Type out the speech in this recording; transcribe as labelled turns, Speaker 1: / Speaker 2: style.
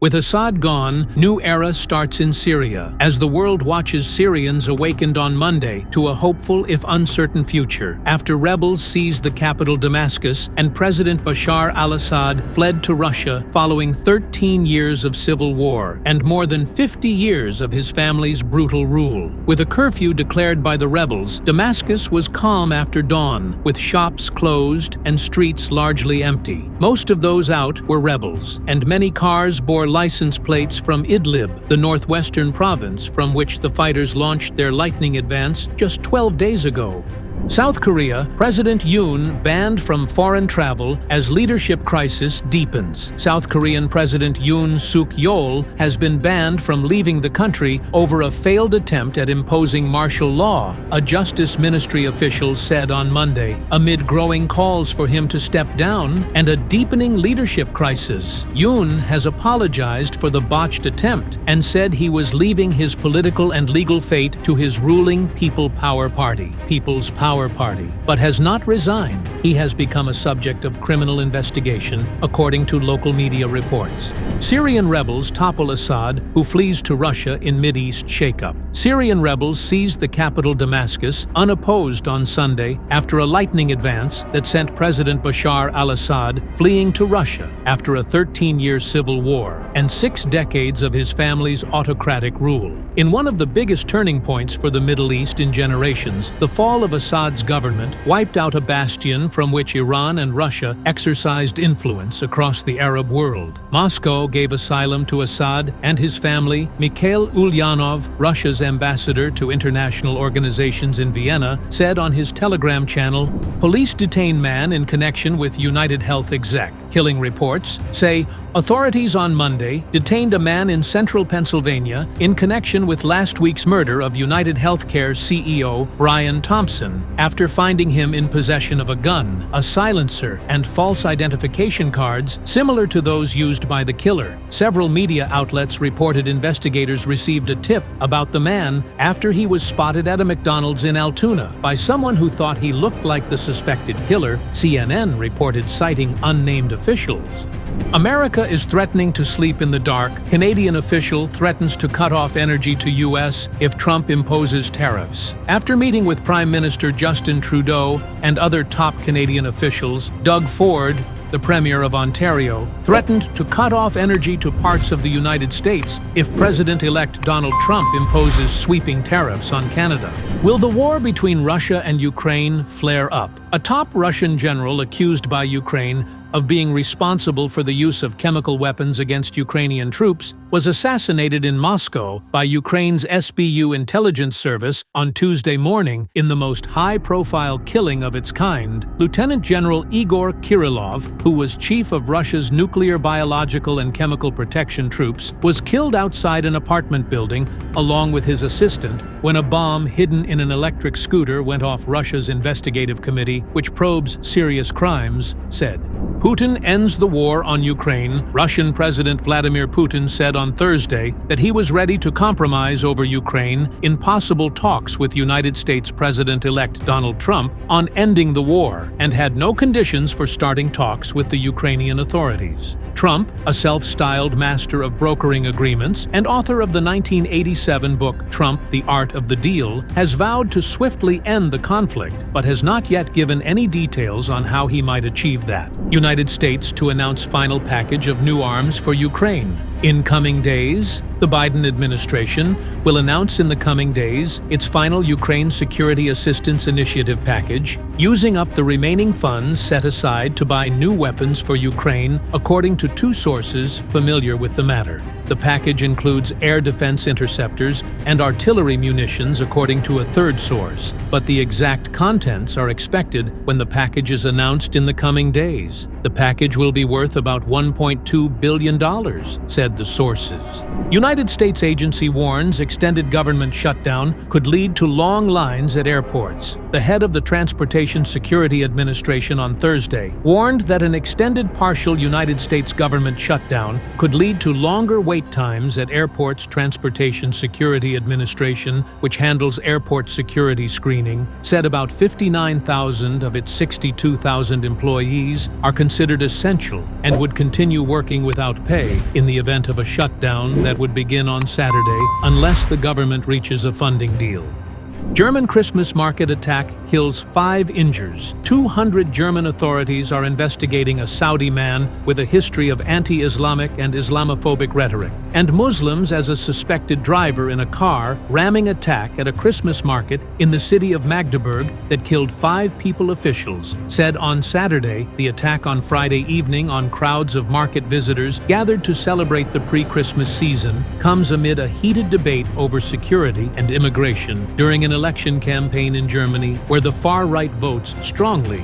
Speaker 1: With Assad gone, new era starts in Syria, as the world watches Syrians awakened on Monday to a hopeful if uncertain future, after rebels seized the capital Damascus and President Bashar al-Assad fled to Russia following 13 years of civil war and more than 50 years of his family's brutal rule. With a curfew declared by the rebels, Damascus was calm after dawn, with shops closed and streets largely empty. Most of those out were rebels, and many cars bore license plates from Idlib, the northwestern province from which the fighters launched their lightning advance just 12 days ago. South Korea, President Yoon banned from foreign travel as leadership crisis deepens. South Korean President Yoon Suk-yeol has been banned from leaving the country over a failed attempt at imposing martial law, a Justice Ministry official said on Monday, amid growing calls for him to step down and a deepening leadership crisis. Yoon has apologized for the botched attempt and said he was leaving his political and legal fate to his ruling People's Power Party, but has not resigned. He has become a subject of criminal investigation, according to local media reports. Syrian rebels topple Assad, who flees to Russia in Mideast shakeup. Syrian rebels seized the capital Damascus unopposed on Sunday after a lightning advance that sent President Bashar al-Assad fleeing to Russia after a 13-year civil war and 6 decades of his family's autocratic rule. In one of the biggest turning points for the Middle East in generations, the fall of Assad's government wiped out a bastion from which Iran and Russia exercised influence across the Arab world. Moscow gave asylum to Assad and his family. Mikhail Ulyanov, Russia's ambassador to international organizations in Vienna, said on his Telegram channel, "Police detain man in connection with United Health exec." Killing reports say authorities on Monday detained a man in central Pennsylvania in connection with last week's murder of United Healthcare CEO Brian Thompson after finding him in possession of a gun, a silencer, and false identification cards similar to those used by the killer. Several media outlets reported investigators received a tip about the man after he was spotted at a McDonald's in Altoona by someone who thought he looked like the suspected killer, CNN reported, citing unnamed officials. America is threatening to sleep in the dark. Canadian official threatens to cut off energy to U.S. if Trump imposes tariffs. After meeting with Prime Minister Justin Trudeau and other top Canadian officials, Doug Ford, the Premier of Ontario, threatened to cut off energy to parts of the United States if President-elect Donald Trump imposes sweeping tariffs on Canada. Will the war between Russia and Ukraine flare up? A top Russian general accused by Ukraine of being responsible for the use of chemical weapons against Ukrainian troops was assassinated in Moscow by Ukraine's SBU intelligence service on Tuesday morning in the most high-profile killing of its kind. Lieutenant General Igor Kirillov, who was chief of Russia's nuclear, biological, and chemical protection troops, was killed outside an apartment building along with his assistant when a bomb hidden in an electric scooter went off. Russia's investigative committee, which probes serious crimes, said. Putin ends the war on Ukraine. Russian President Vladimir Putin said on Thursday that he was ready to compromise over Ukraine in possible talks with United States President-elect Donald Trump on ending the war and had no conditions for starting talks with the Ukrainian authorities. Trump, a self-styled master of brokering agreements and author of the 1987 book Trump, The Art of the Deal, has vowed to swiftly end the conflict, but has not yet given any details on how he might achieve that. United States to announce final package of new arms for Ukraine. In coming days, the Biden administration will announce in the coming days its final Ukraine Security Assistance Initiative package, using up the remaining funds set aside to buy new weapons for Ukraine, according to 2 sources familiar with the matter. The package includes air defense interceptors and artillery munitions, according to a 3rd source, but the exact contents are expected when the package is announced in the coming days. The package will be worth about $1.2 billion, said the sources. United States agency warns extended government shutdown could lead to long lines at airports. The head of the Transportation Security Administration on Thursday warned that an extended partial United States government shutdown could lead to longer wait times at airports. Transportation Security Administration, which handles airport security screening, said about 59,000 of its 62,000 employees are considered considered essential and would continue working without pay in the event of a shutdown that would begin on Saturday unless the government reaches a funding deal. German Christmas market attack kills 5 injuries. 200 German authorities are investigating a Saudi man with a history of anti-Islamic and Islamophobic rhetoric, and Muslims as a suspected driver in a car ramming attack at a Christmas market in the city of Magdeburg that killed 5 people, officials said on Saturday. The attack on Friday evening on crowds of market visitors gathered to celebrate the pre-Christmas season comes amid a heated debate over security and immigration during an election campaign in Germany where the far-right votes strongly